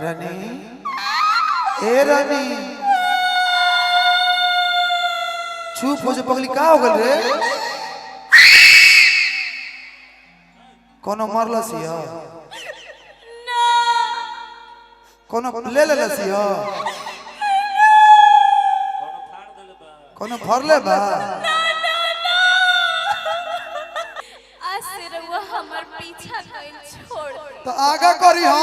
रानी ए रानी चुप हो जा पगली का हो गल रे कोनो मरला सिया ना कोनो ले ले सिया कोनो फरले बा आज से रउआ हमर पीछा कइल छोड़ तो आगा करी हम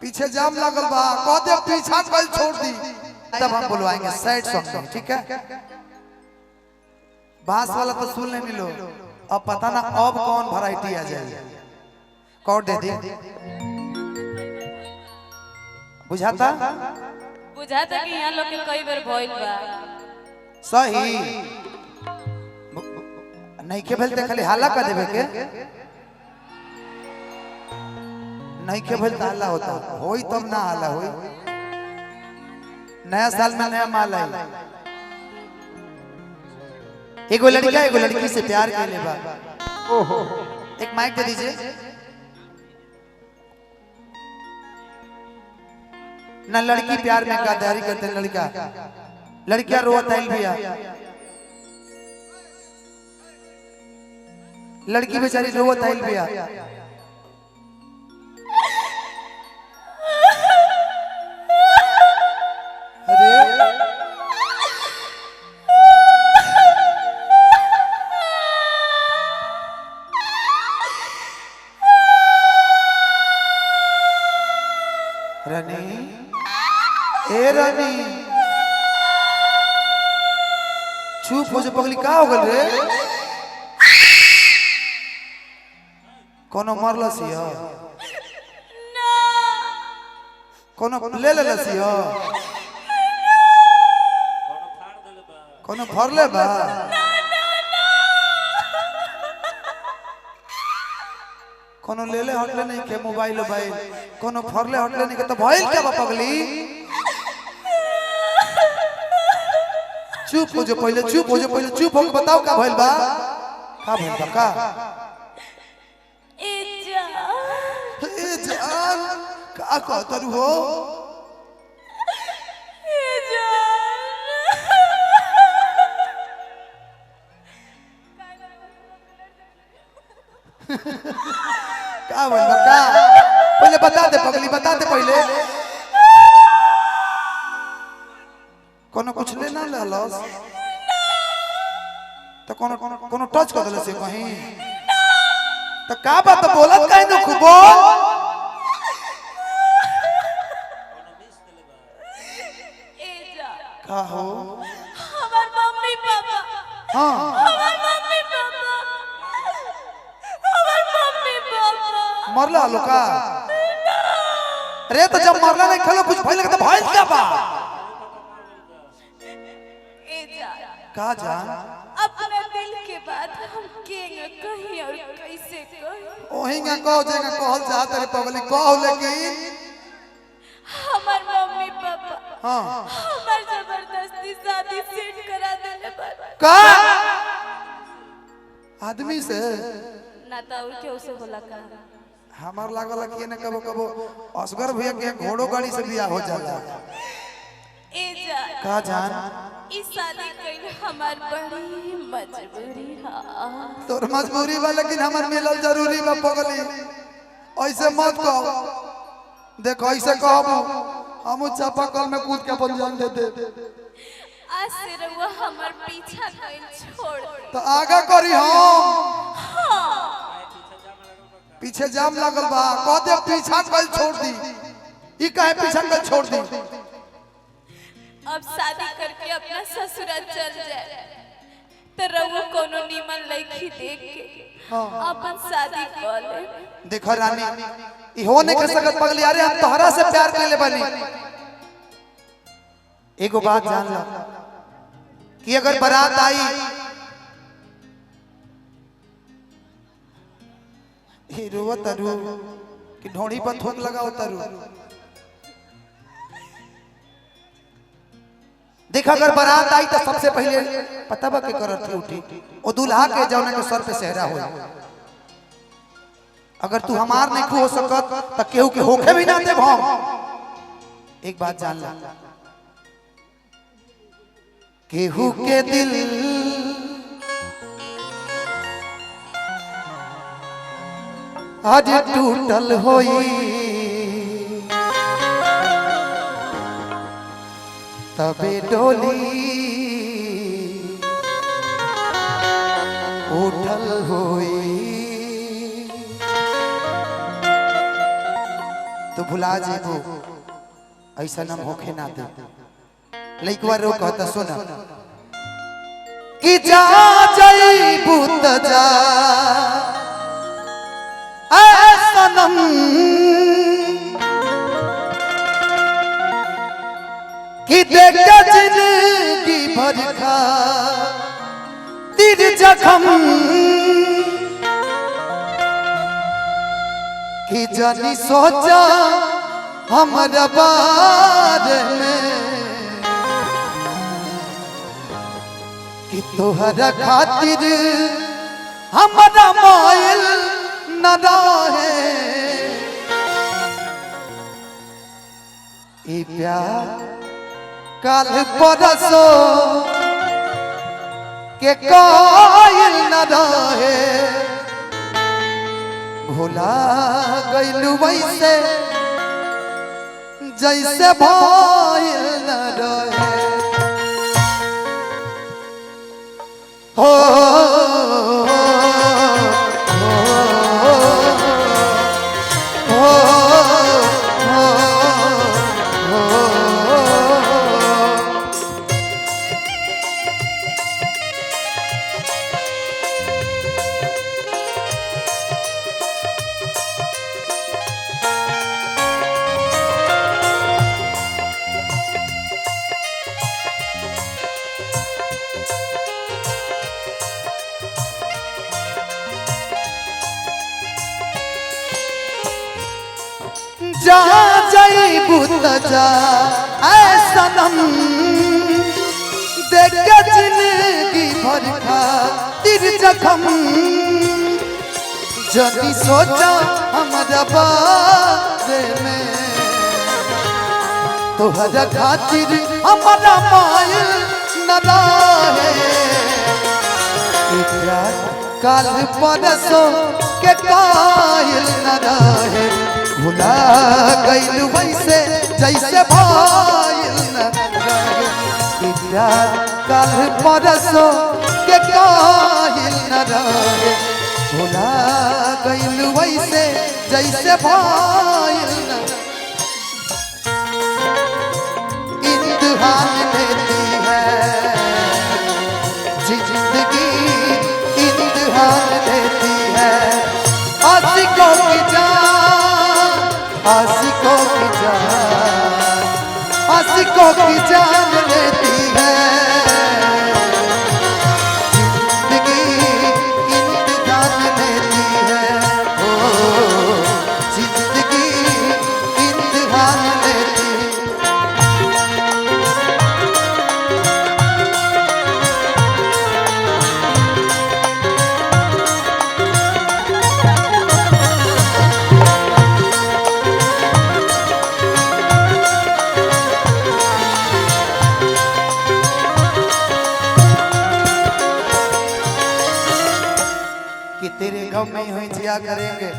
पीछे जाम लगल बा कह दे पीछा कल छोड़ दी तब हम बुलवाएंगे सैड सॉन्ग में ठीक है बांस वाला तो सुन लेनी लो अब पता ना अब कौन वैरायटी आ जाए कौन दे दी बुझाता बुझाता कि यहाँ लोग के कई बार भइल बा सही नहीं के भेल खाली हाला कर देवे के नहीं के भेल हाला होता होई तब ना हाला होई नया साल में नया माल आई एगो लड़की से प्यार कर ले बा ओहो एक माइक दे दीजिए ना लड़की प्यार में गद्दारी करते लड़का लड़कियां रोत आइल भैया लड़की बेचारी रोत आइल भैया अरे रानी ए रानी चुप हो जा पगली का हो गल रे कोनो मरला सिया ना कोनो ले ले सिया कोनो फरले बा कोनो ले ले हटले नहीं के मोबाइल कोनो फरले हटले नहीं के तो भइल क्या बा पगली चुप हो जा पहले चुप हो के बताओ का भइल बा का ए जान का कहतरू हो का बोल का पहले बता दे पगली बता दे पहले कोनो कुछ ले ना ललस तो कोनो टच कर देले से कहीं तो का बात बोलत काहे न खूब का हो हमार मम्मी पापा हां हमार मम्मी पापा मरला लो का अरे तो जब मरला नहीं खलो कुछ भइल तो भइल क्या बा का जान अपना दिल के बात हम केंगे कहीं और कैसे कहीं ओहिंगा कहो जेगा कहल चाहत रे पगली कहो लेकिन हमार मम्मी पापा हां हमार जबरदस्ती शादी सेट करा देले बा का आदमी से ना तो और क्यों से होला का हमार लागल कि ने कबो कबो असगर भैया के घोड़ो गाड़ी से बियाह हो जाला ए जा का जान इस शादी कइल हमार बड़ी मजबूरी हा तोर मजबूरी बा लेकिन हमार मिलल जरूरी बा पगली ऐसे मत कहो देखो ऐसे कहबो हम चापा कल में कूद के अपन जान दे दे आज से रउआ हमार पीछा कइल छोड़ तो आगा करी हम पीछे जाम लगल बा कह दे पीछा कल छोड़ दी ई काहे पीछा कल छोड़ दी अब शादी करके अपना ससुराल चल जाए तो रउआ कोनो नीमन लड़की देख के अपन शादी कर ले देखो रानी ई हो नहीं कर सकत पगली अरे हम तोहरा से प्यार कर ले बनी एगो बात जान लो कि अगर बारात आई ही रोवत रू कि ढोड़ी पर थूक लगाओ तरु देखा अगर बारात आई तो सबसे पहले पता बा के करत उठी ओ दूल्हा के जौना के सर पे सेहरा हो अगर तू हमार नहीं हो सकत तो केहू के होखे भी ना देब हम। एक बात जान ला, केहू के दिल आज टूटल होई तबे डोली उठल होई। तो भुला जेबो ऐसा न होखे ना दे। लइकवा रो कहता सुन कि जा जईबू त जा ऐ सनम कि देख जिंदगी भर खा तीर जखम कि जानी सोचा हमारा बारे में कि तोहरा खातिर हमारा मोइल न रहे। ई प्यार कल परसो के कोइल न रहे। भुला गइलू वैसे जैसे भइल न रहे। हो जा जईबू त जा ऐ सनम देख जिंदगी भर खा तीर जखम। जदी सोचा हमारा बारे में तोहरा खातिर हमारा माइल न रहे। काल परसो के कायल न रहे। भुला गइल वैसे जैसे भइल न रहे। काल परसो के कायल न रहे। भुला गइल वैसे जैसे भइल न। इम्तिहान लेती है जिंदगी, इम्तिहान लेती है आशिकों की जान, आशिकों की जान, आशिकों की जान लेती है जिंदगी, इम्तिहान लेती है। ओ जिंदगी इम्तिहान लेती है। कि तेरे गम में ही जिया करेंगे,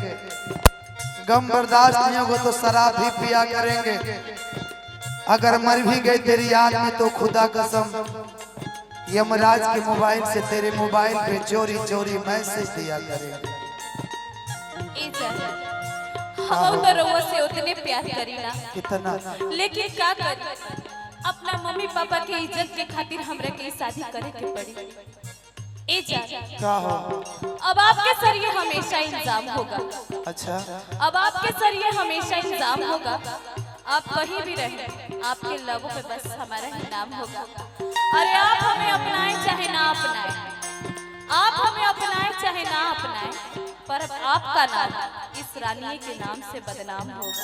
गम बर्दाश्त नहीं होगा तो शराब भी पिया करेंगे। अगर मर भी गई तेरी याद में तो खुदा कसम यमराज के मोबाइल से तेरे मोबाइल पे चोरी चोरी मैसेज दिया करेंगे। हम तो रउआ से उतने प्यार करीना कितना, लेकिन का करी, अपना मम्मी पापा के इज्जत के खातिर हमरा के शादी करे के पड़ी। क्या हो? अब आपके सर ये हमेशा इंतजाम होगा। अच्छा, अब आपके सर ये हमेशा इंतजाम होगा। आप कहीं भी रहे, आपके लबों पे बस हमारा ही नाम होगा। अरे आप हमें अपनाएं चाहे ना अपनाएं, आप हमें अपनाएं चाहे ना अपनाएं, पर आपका नाम इस रानी के नाम से बदनाम होगा।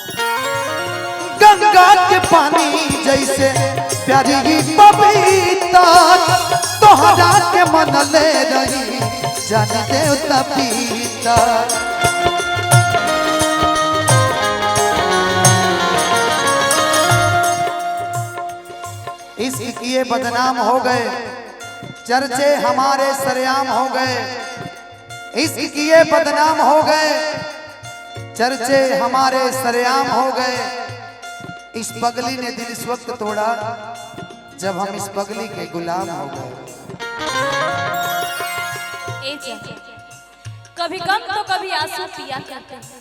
गंगा के पानी जैसे प्यारी पपीता तोहरा के मन ले रही जान देवता पीता। किए बदनाम हो गए, चर्चे हमारे सरेआम हो गए। इश्क किए बदनाम हो गए, चर्चे हमारे सरेआम हो गए। इस पगली ने दिल इस वक्त तोड़ा जब हम इस पगली के गुलाम हो गए। कभी गम तो कभी आंसू पिया करते हैं,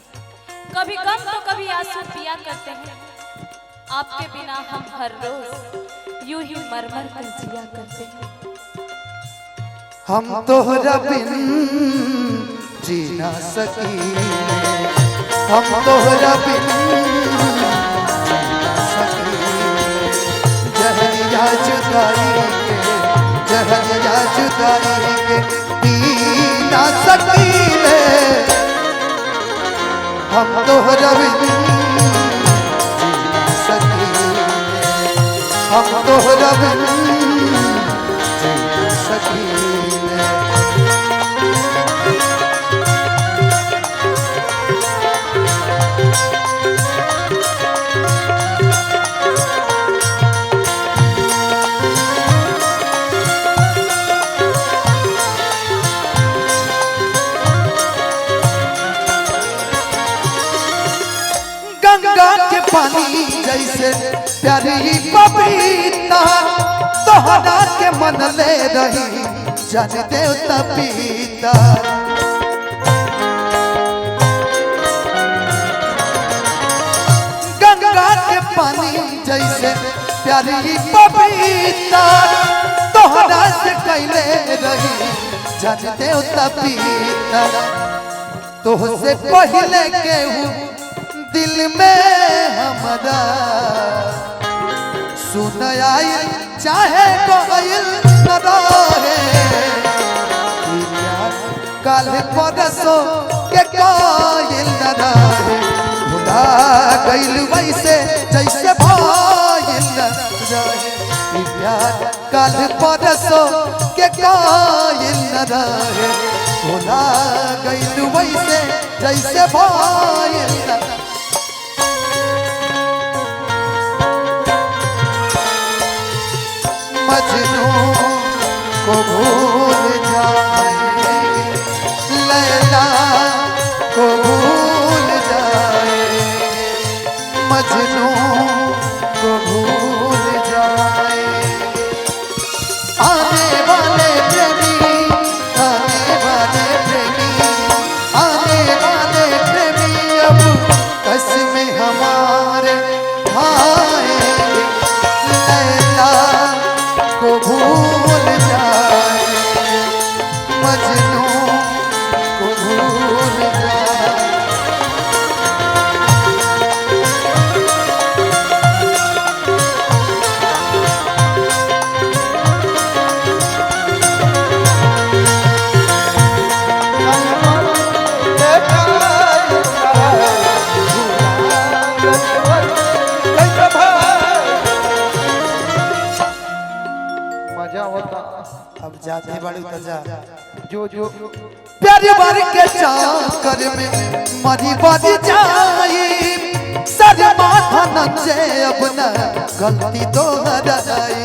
कभी गम तो कभी आंसू पिया करते हैं। आपके बिना हम हर रोज यूं ही मर मर कर जिया करते हैं। हम तोहरा बिन जी ना सकी, हम तोहरा बिन जी ना सकी। जहरिया जुदाई के, जहरिया जुदाई के पी ना सकीले। हम तोहरा बिन जी ना सकीले, हम तोहरा बिन जी ना सकीले। गंगा के पानी जैसे प्यारी पपीता, तोहरा के मन ले रही जन देवता पीता। गंगा के पानी जैसे प्यारी पपीता, तोहरा से कैले रही जन देवता पीता। तोहसे पहले केहू दिल में हमारा सुन आई चाहे कोयल न रहे। कल परसों के कोयल न रहे, भुला गइल वैसे जैसे भइल न रहे। प्यार कल परसों के कोयल न रहे, भुला गइल वैसे जैसे भइल न रहे। मजनू को भूल जाए, लैला को भूल जाए, मजनू को भूल जाए। आने वाले प्रेमी, आने वाले प्रेमी, आने वाले प्रेमी अब कसमें हमारे खाएंगे। लैला को भूल जाए, मजनू को भूल जाए। अब जाते बड़ी तजा जो जो प्यारे बार के चाकर में मरी बज जाई। सर माथा नचे अब न गलती दोहराई।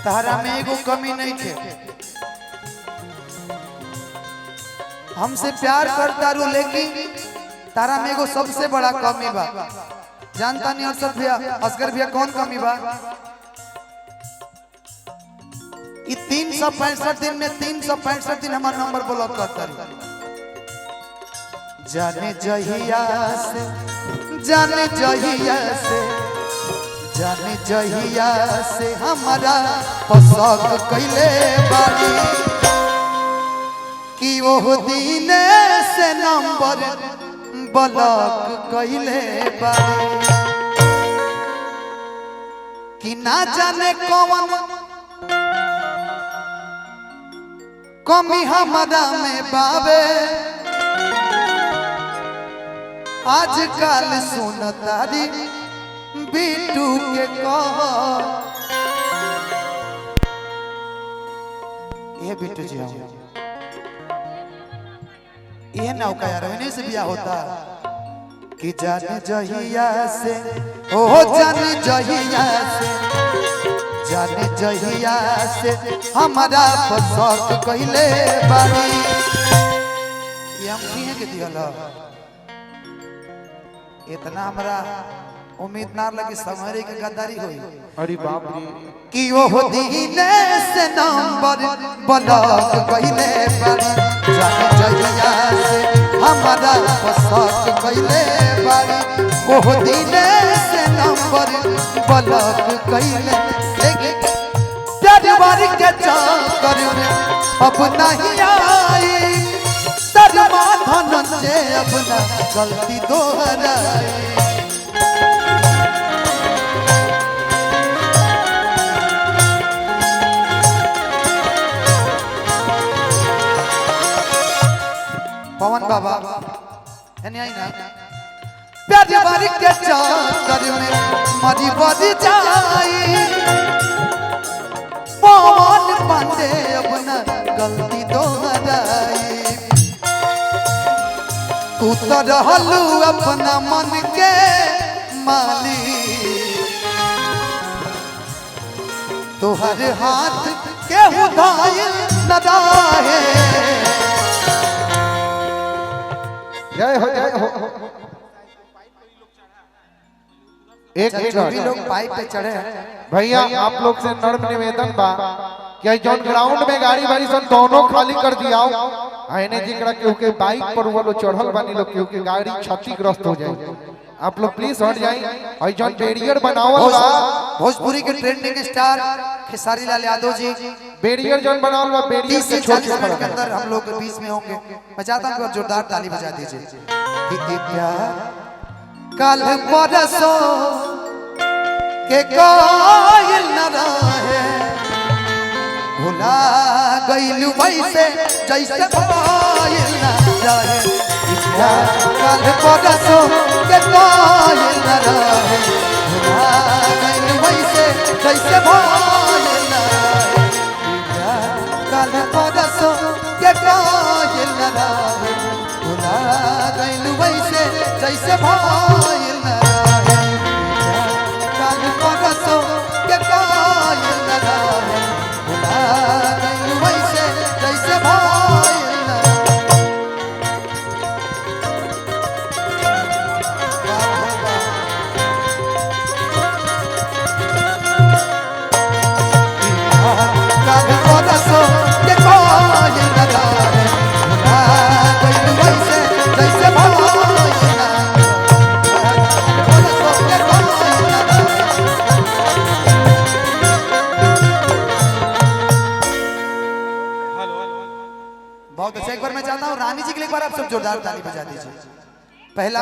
तारा में एगो कमी नहीं थे, हमसे प्यार करता रू, लेकिन तारा में एगो सबसे बड़ा कमी बा। जानता नहीं अरशद भैया, असगर भैया, कौन कमी बा? 365 दिन में 365 दिन हमारा नंबर ब्लॉक करता रही। जाने जहिया से, जाने जहिया से, जाने जहिया से हमारा पसंद कैले बाड़ी। कि वो दिन से नंबर ब्लॉक कैले बाड़ी। कि ना जाने कौन कमी हमारा में बाबे। आजकल सुनतारी बीटू के कह, ये बीटू जी ये नौका यार इन्हीं से बिया होता कि जान जहिया से ओ जान जहिया से जान जहिया से हमारा फसक कइले बानी ये हम किए के दिहला इतना हमरा उम्मीद ना लगी समहरे के गद्दारी होई। अरे बाप रे कि वो दीने से नंबर ब्लॉक कइले बानी जान जहिया से हमारा फसक कइले बानी वो दीने से नंबर ब्लॉक कइले लेकिन दरबार के चक्कर में अब नहीं आई शर्मा धनंजय अपना गलती दोहराई। पवन बाबा है नहीं ना प्यारी बारी के चक्कर में मरी बदी जाई पवन पांडे अपना गलती दोहराई। तू तो रहलू अपना मन के मालिक तोहर हाथ के उधाइल न रहे। जय हो एक जो भी मिनट लोग पाइप पे चढ़े हैं भैया आप लोग से नर्म निवेदन बा कि जौन ग्राउंड में गाड़ी बारी सन दोनों खाली कर दियाओ आने जिकरा केहू के बाइक पर वो लोग चढ़ल बानी लोग केहू के गाड़ी क्षतिग्रस्त हो जाए आप लोग प्लीज हट जाए और जौन बैरियर बनावल बा भोजपुरी के trending star Khesari Lal Yadav ji barrier जौन बनावल बा बैरियर 30 से के छोड़ 40 मिनट के अंदर हम लोग के बीच में होंगे। मैं चाहता हूं कि जोरदार ताली बजा दीजिए कि प्यार कल परसों के कोयल न रहे भुला गइलू वैसे जैसे कोयल न रहे कल परसों के कोयल न रहे भुला गइलू वैसे जैसे कोयल न रहे कल परसों के कोयल न रहे भुला गइलू वैसे जैसे कोयल न रहे कल परसों के कोयल न रहे भुला गइलू वैसे जैसे कोयल न कल परसों के कोयल न रहे भुला गइलू वैसे जैसे कोयल न बहुत अच्छा। एक बार मैं चाहता हूँ रानी जी के लिए एक बार आप सब जोरदार ताली बजा दीजिए। पहला